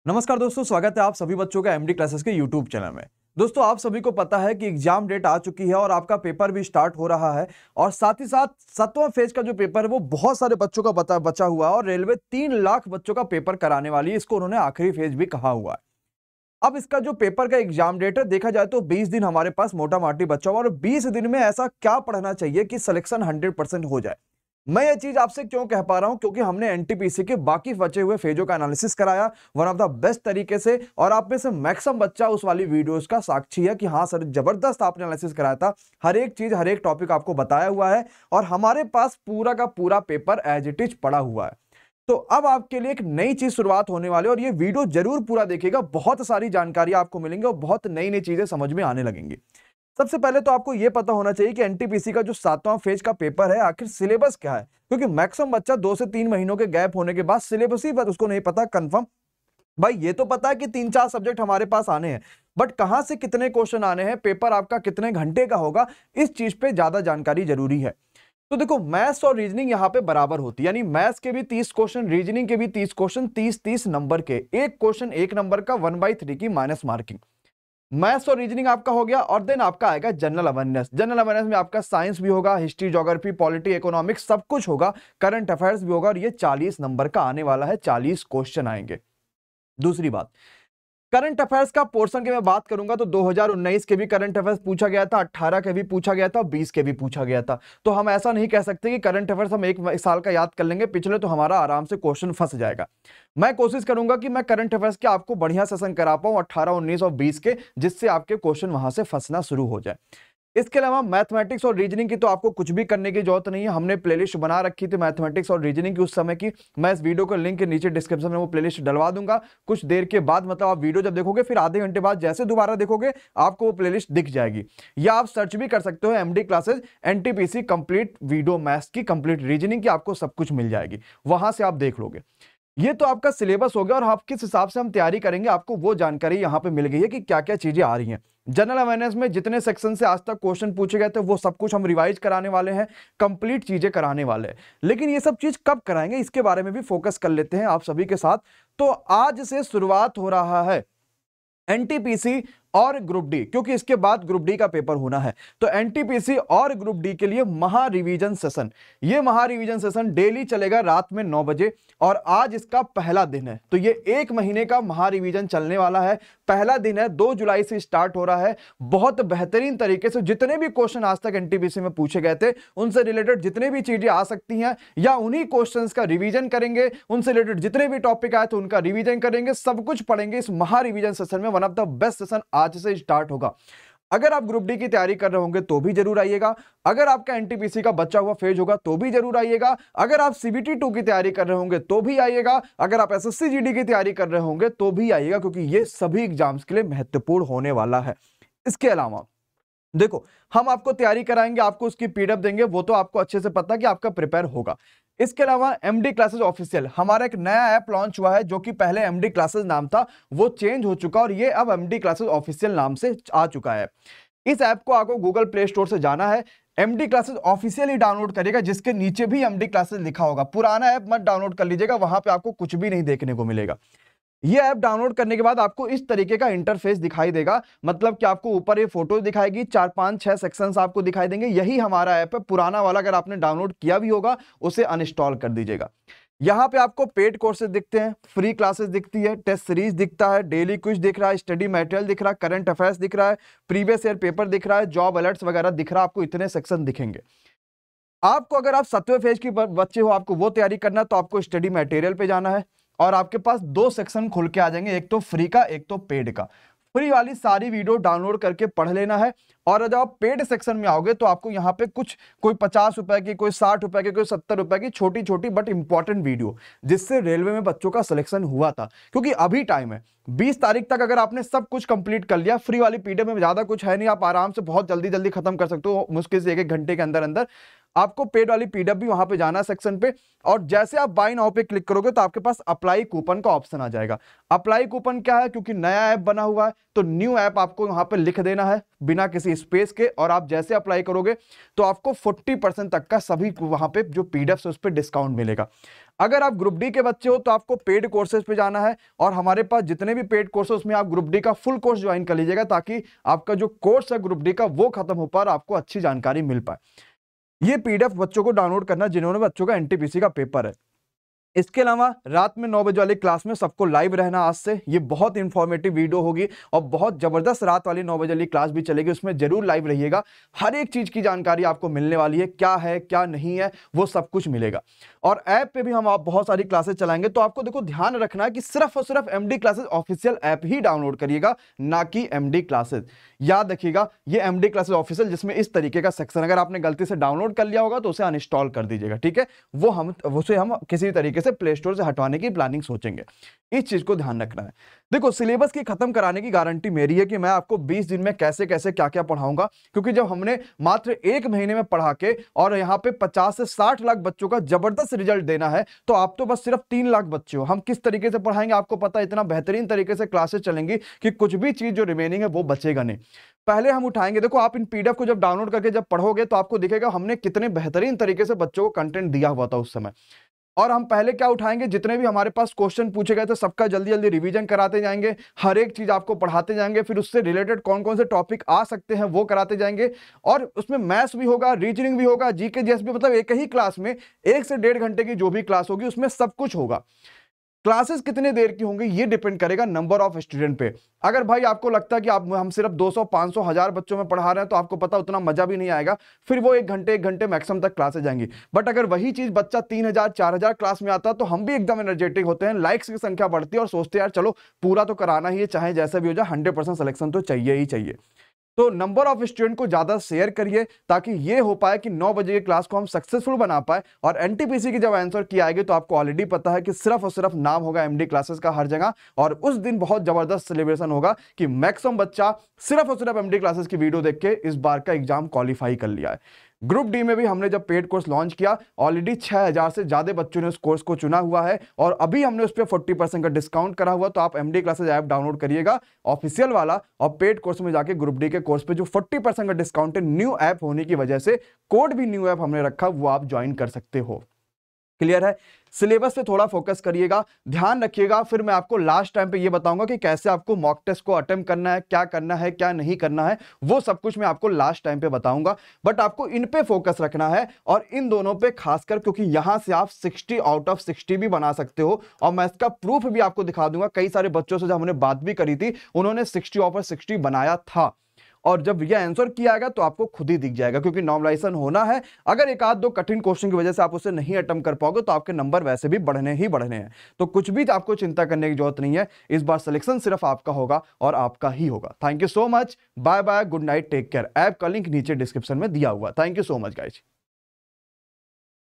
नमस्कार दोस्तों, स्वागत है आप सभी बच्चों का एमडी क्लासेस के यूट्यूब चैनल में। दोस्तों, आप सभी को पता है कि एग्जाम डेट आ चुकी है और आपका पेपर भी स्टार्ट हो रहा है और साथ ही साथ 7वां फेज का जो पेपर है वो बहुत सारे बच्चों का बचा हुआ है और रेलवे 3 लाख बच्चों का पेपर कराने वाली है। इसको उन्होंने आखिरी फेज भी कहा हुआ है। अब इसका जो पेपर का एग्जाम डेट है, देखा जाए तो 20 दिन हमारे पास मोटा माटी बचा हुआ और 20 दिन में ऐसा क्या पढ़ना चाहिए कि सिलेक्शन 100% हो जाए। मैं ये चीज आपसे क्यों कह पा रहा हूं, क्योंकि हमने एनटीपीसी के बाकी बचे हुए फेजों का एनालिसिस कराया वन ऑफ द बेस्ट तरीके से, और आप में से मैक्सिमम बच्चा उस वाली वीडियोस का साक्षी है कि हाँ सर, जबरदस्त आपने एनालिसिस कराया था। हर एक चीज, हर एक टॉपिक आपको बताया हुआ है और हमारे पास पूरा का पूरा पेपर एज इट इज पड़ा हुआ है। तो अब आपके लिए एक नई चीज शुरुआत होने वाली है और ये वीडियो जरूर पूरा देखिएगा। बहुत सारी जानकारी आपको मिलेंगी और बहुत नई नई चीजें समझ में आने लगेंगी। सबसे पहले तो आपको यह पता होना चाहिए कि एनटीपीसी का जो 7वां फेज का पेपर है, आखिर सिलेबस क्या है, क्योंकि मैक्सिमम बच्चा 2 से 3 महीनों के गैप होने के बाद सिलेबस ही उसको नहीं पता कंफर्म। भाई ये तो पता है कि 3-4 सब्जेक्ट हमारे पास आने हैं, बट कहां से कितने क्वेश्चन आने हैं, पेपर आपका कितने घंटे का होगा, इस चीज पे ज्यादा जानकारी जरूरी है। तो देखो, मैथ्स और रीजनिंग यहां पे बराबर होती है, यानी मैथ्स के भी 30 क्वेश्चन, रीजनिंग के भी 30 क्वेश्चन, 30-30 नंबर के। एक क्वेश्चन 1 नंबर का 1/3 की माइनस मार्किंग। मैथ्स और रीजनिंग आपका हो गया और देन आपका आएगा जनरल अवेयरनेस। जनरल अवेयरनेस में आपका साइंस भी होगा, हिस्ट्री, ज्योग्राफी, पॉलिटी, इकोनॉमिक्स, सब कुछ होगा, करंट अफेयर्स भी होगा और ये 40 नंबर का आने वाला है, 40 क्वेश्चन आएंगे। दूसरी बात, करंट अफेयर्स का पोर्शन की मैं बात करूंगा तो 2019 के भी करंट अफेयर्स पूछा गया था, 18 के भी पूछा गया था, 20 के भी पूछा गया था। तो हम ऐसा नहीं कह सकते कि करंट अफेयर्स हम एक साल का याद कर लेंगे पिछले तो हमारा आराम से क्वेश्चन फंस जाएगा। मैं कोशिश करूंगा कि मैं करंट अफेयर्स के आपको बढ़िया सेशन करा पाऊं 18, 19 और 20 के, जिससे आपके क्वेश्चन वहां से फंसना शुरू हो जाए। इसके अलावा मैथमेटिक्स और रीजनिंग की तो आपको कुछ भी करने की जरूरत नहीं है। हमने प्लेलिस्ट बना रखी थी मैथमेटिक्स और रीजनिंग की उस समय की। मैं इस वीडियो का लिंक के नीचे डिस्क्रिप्शन में वो प्लेलिस्ट डलवा दूंगा। कुछ देर के बाद, मतलब आप वीडियो जब देखोगे फिर आधे घंटे बाद जैसे दोबारा देखोगे आपको वो प्लेलिस्ट दिख जाएगी, या आप सर्च भी कर सकते हो MD classes NTPC complete video maths की, कंप्लीट रीजनिंग की, आपको सब कुछ मिल जाएगी, वहां से आप देख लोगे। ये तो आपका सिलेबस हो गया और आप किस हिसाब से हम तैयारी करेंगे, आपको वो जानकारी यहां पे मिल गई है कि क्या क्या चीजें आ रही हैं। जनरल अवेयरनेस में जितने सेक्शन से आज तक क्वेश्चन पूछे गए थे वो सब कुछ हम रिवाइज कराने वाले हैं, कंप्लीट चीजें कराने वाले हैं। लेकिन ये सब चीज कब कराएंगे, इसके बारे में भी फोकस कर लेते हैं आप सभी के साथ। तो आज से शुरुआत हो रहा है एनटीपीसी और ग्रुप डी, क्योंकि इसके बाद ग्रुप डी का पेपर होना है। तो एनटीपीसी और ग्रुप डी के लिए महा रिवीजन सेशन, ये महा रिवीजन सेशन डेली चलेगा रात में 9 बजे और आज इसका पहला दिन है। तो ये 1 महीने का महा रिवीजन चलने वाला है। पहला दिन है, 2 जुलाई से स्टार्ट हो रहा है। बहुत बेहतरीन तरीके से जितने भी क्वेश्चन आज तक एनटीपीसी में पूछे गए थे उनसे रिलेटेड जितने भी चीजें आ सकती हैं, या उन्हीं क्वेश्चंस का रिवीजन करेंगे, उनसे रिलेटेड जितने भी टॉपिक आए तो उनका रिवीजन करेंगे, सब कुछ पढ़ेंगे इस महा रिवीजन सेशन में। One of the best session आज से स्टार्ट होगा। अगर आप ग्रुप डी की तैयारी कर रहे होंगे तो भी जरूर आइएगा, अगर आपका एनटीपीसी का बचा हुआ फेज होगा तो भी जरूर आइएगा, अगर आप सीबीटी 2 की तैयारी कर रहे होंगे तो भी आइएगा, अगर आप एसएससी जीडी की तैयारी कर रहे होंगे तो भी आइएगा, क्योंकि ये सभी एग्जाम्स के लिए महत्वपूर्ण होने वाला है। इसके अलावा देखो, हम आपको तैयारी कराएंगे, आपको उसकी पीडीएफ देंगे, वो तो आपको अच्छे से पता है कि आपका प्रिपेयर होगा। इसके अलावा एमडी क्लासेस ऑफिशियल, हमारा एक नया ऐप लॉन्च हुआ है जो कि पहले एमडी क्लासेस नाम था, वो चेंज हो चुका और ये अब एमडी क्लासेस ऑफिशियल नाम से आ चुका है। इस ऐप को आपको गूगल प्ले स्टोर से जाना है, एमडी क्लासेस ऑफिशियल ही डाउनलोड करेगा, जिसके नीचे भी एमडी क्लासेस लिखा होगा। पुराना ऐप मत डाउनलोड कर लीजिएगा, वहां पे आपको कुछ भी नहीं देखने को मिलेगा। ये ऐप डाउनलोड करने के बाद आपको इस तरीके का इंटरफेस दिखाई देगा, मतलब कि आपको ऊपर ये फोटो दिखाएगी, 4, 5, 6 सेक्शंस आपको दिखाई देंगे। यही हमारा ऐप है। पुराना वाला अगर आपने डाउनलोड किया भी होगा उसे अनइंस्टॉल कर दीजिएगा। यहां पे आपको पेड कोर्सेज दिखते हैं, फ्री क्लासेस दिखती है, टेस्ट सीरीज दिखता है, डेली क्विज दिख रहा है, स्टडी मटेरियल दिख रहा है, करंट अफेयर्स दिख रहा है, प्रीवियस ईयर पेपर दिख रहा है, जॉब अलर्ट्स वगैरह दिख रहा है। आपको इतने सेक्शन दिखेंगे। आपको अगर आप 7वें फेज की बच्चे हो, आपको वो तैयारी करना है तो आपको स्टडी मटेरियल पे जाना है और आपके पास 2 सेक्शन खुल के आ जाएंगे, एक तो फ्री का, एक तो पेड का। फ्री वाली सारी वीडियो डाउनलोड करके पढ़ लेना है और जब आप पेड सेक्शन में आओगे तो आपको यहाँ पे कोई 50 रुपए की, कोई 60 रुपए की, कोई 70 रुपए की छोटी छोटी बट इंपॉर्टेंट वीडियो, जिससे रेलवे में बच्चों का सिलेक्शन हुआ था। क्योंकि अभी टाइम है 20 तारीख तक, अगर आपने सब कुछ कंप्लीट कर लिया, फ्री वाली पीडीएफ में ज्यादा कुछ है नहीं, आप आराम से बहुत जल्दी जल्दी खत्म कर सकते हो, मुश्किल से 1-1 घंटे के अंदर अंदर। आपको पेड वाली पीडीएफ भी वहां पे जाना है सेक्शन पे, और जैसे आप बाय नाउ पे क्लिक करोगे तो आपके पास अप्लाई कूपन का ऑप्शन आ जाएगा। अप्लाई कूपन क्या है, क्योंकि नया ऐप बना हुआ है तो न्यू ऐप आपको वहां पे लिख देना है बिना किसी स्पेस के, और आप जैसे अप्लाई करोगे तो आपको 40% तक का सभी वहां पे जो पीडीएफ है उस पर डिस्काउंट मिलेगा। अगर आप ग्रुप डी के बच्चे हो तो आपको पेड कोर्सेज पे जाना है, और हमारे पास जितने भी पेड कोर्स है उसमें आप ग्रुप डी का फुल कोर्स ज्वाइन कर लीजिएगा, ताकि आपका जो कोर्स है ग्रुप डी का वो खत्म हो पाए और आपको अच्छी जानकारी मिल पाए। ये पीडीएफ बच्चों को डाउनलोड करना जिन्होंने बच्चों का एनटीपीसी का पेपर है। इसके अलावा रात में 9 बजे वाली क्लास में सबको लाइव रहना आज से। ये बहुत इंफॉर्मेटिव वीडियो होगी और बहुत जबरदस्त रात वाली 9 बजे वाली क्लास भी चलेगी, उसमें जरूर लाइव रहिएगा। हर एक चीज की जानकारी आपको मिलने वाली है, क्या नहीं है वो सब कुछ मिलेगा। और ऐप पे भी हम आप बहुत सारी क्लासेस चलाएंगे, तो आपको देखो ध्यान रखना है कि सिर्फ और सिर्फ एमडी क्लासेस ऑफिशियल ऐप ही डाउनलोड करिएगा, ना कि एमडी क्लासेस। याद रखिएगा ये एमडी क्लासेस ऑफिशियल, जिसमें इस तरीके का सेक्शन अगर आपने गलती से डाउनलोड कर लिया होगा तो उसे अनइंस्टॉल कर दीजिएगा, ठीक है। उसे हम किसी तरीके से प्ले स्टोर से हटवाने की प्लानिंग सोचेंगे। इस चीज को ध्यान रखना है। देखो सिलेबस की खत्म कराने की गारंटी मेरी है कि मैं आपको 20 दिन में कैसे कैसे क्या क्या पढ़ाऊंगा, क्योंकि जब हमने मात्र 1 महीने में पढ़ा के और यहाँ पे 50 से 60 लाख बच्चों का जबरदस्त रिजल्ट देना है, तो आप तो बस सिर्फ 3 लाख बच्चे हो। हम किस तरीके से पढ़ाएंगे आपको पता है, इतना बेहतरीन तरीके से क्लासेस चलेंगी कि कुछ भी चीज जो रिमेनिंग है वो बचेगा नहीं। पहले हम उठाएंगे, देखो आप इन पीडीएफ को जब डाउनलोड करके जब पढ़ोगे तो आपको दिखेगा हमने कितने बेहतरीन तरीके से बच्चों को कंटेंट दिया हुआ था उस समय। और हम पहले क्या उठाएंगे, जितने भी हमारे पास क्वेश्चन पूछे गए थे सबका जल्दी जल्दी रिवीजन कराते जाएंगे, हर एक चीज आपको पढ़ाते जाएंगे, फिर उससे रिलेटेड कौन कौन से टॉपिक आ सकते हैं वो कराते जाएंगे। और उसमें मैथ्स भी होगा, रीजनिंग भी होगा, जीके जीएस भी, मतलब एक ही क्लास में 1 से 1.5 घंटे की जो भी क्लास होगी उसमें सब कुछ होगा। क्लासेस कितने देर की होंगी ये डिपेंड करेगा नंबर ऑफ स्टूडेंट पे। अगर भाई आपको लगता है कि आप हम सिर्फ 200, 500, 1000 बच्चों में पढ़ा रहे हैं तो आपको पता उतना मजा भी नहीं आएगा, फिर वो 1 घंटे मैक्सिमम तक क्लासेस जाएंगी। बट अगर वही चीज बच्चा 3000, 4000 क्लास में आता है तो हम भी एकदम एनर्जेटिक होते हैं, लाइक्स की संख्या बढ़ती है और सोचते हैं यार चलो पूरा तो कराना ही है, चाहे जैसा भी हो जाए, 100% सिलेक्शन तो चाहिए ही चाहिए। तो नंबर ऑफ स्टूडेंट को ज्यादा शेयर करिए ताकि ये हो पाए कि 9 बजे की क्लास को हम सक्सेसफुल बना पाए। और एनटीपीसी की जब आंसर की आएगी तो आपको ऑलरेडी पता है कि सिर्फ और सिर्फ नाम होगा एमडी क्लासेस का हर जगह, और उस दिन बहुत जबरदस्त सेलिब्रेशन होगा कि मैक्सिमम बच्चा सिर्फ और सिर्फ एमडी क्लासेस की वीडियो देख के इस बार का एग्जाम क्वालिफाई कर लिया है। ग्रुप डी में भी हमने जब पेड कोर्स लॉन्च किया ऑलरेडी 6000 से ज्यादा बच्चों ने उस कोर्स को चुना हुआ है, और अभी हमने उस पर 40% का डिस्काउंट करा हुआ। तो आप एमडी क्लासेस ऐप डाउनलोड करिएगा ऑफिशियल वाला, और पेड कोर्स में जाके ग्रुप डी के कोर्स पे जो 40% का डिस्काउंट है न्यू ऐप होने की वजह से, कोड भी न्यू ऐप हमने रखा, वो आप ज्वाइन कर सकते हो। क्लियर है। सिलेबस पे थोड़ा फोकस करिएगा, ध्यान रखिएगा। फिर मैं आपको लास्ट टाइम पे ये बताऊंगा कि कैसे आपको मॉक टेस्ट को अटेम्प्ट करना है, क्या नहीं करना है, वो सब कुछ मैं आपको लास्ट टाइम पे बताऊंगा। बट आपको इन पे फोकस रखना है, और इन दोनों पे खासकर, क्योंकि यहां से आप 60 आउट ऑफ 60 भी बना सकते हो। और मैं इसका प्रूफ भी आपको दिखा दूंगा। कई सारे बच्चों से जब हमने बात भी करी थी उन्होंने 60 आउट ऑफ 60 बनाया था, और जब यह आंसर किया आएगा तो आपको खुद ही दिख जाएगा, क्योंकि नॉर्मलाइजेशन होना है। अगर 1-2 कठिन क्वेश्चन की वजह से आप उसे नहीं अटेम्प्ट कर पाओगे तो आपके नंबर वैसे भी बढ़ने ही बढ़ने हैं। तो कुछ भी आपको चिंता करने की जरूरत नहीं है, इस बार सिलेक्शन सिर्फ आपका होगा और आपका ही होगा। Thank you so much, bye bye, good night, take care. App का लिंक नीचे डिस्क्रिप्शन में दिया हुआ। Thank you so much guys.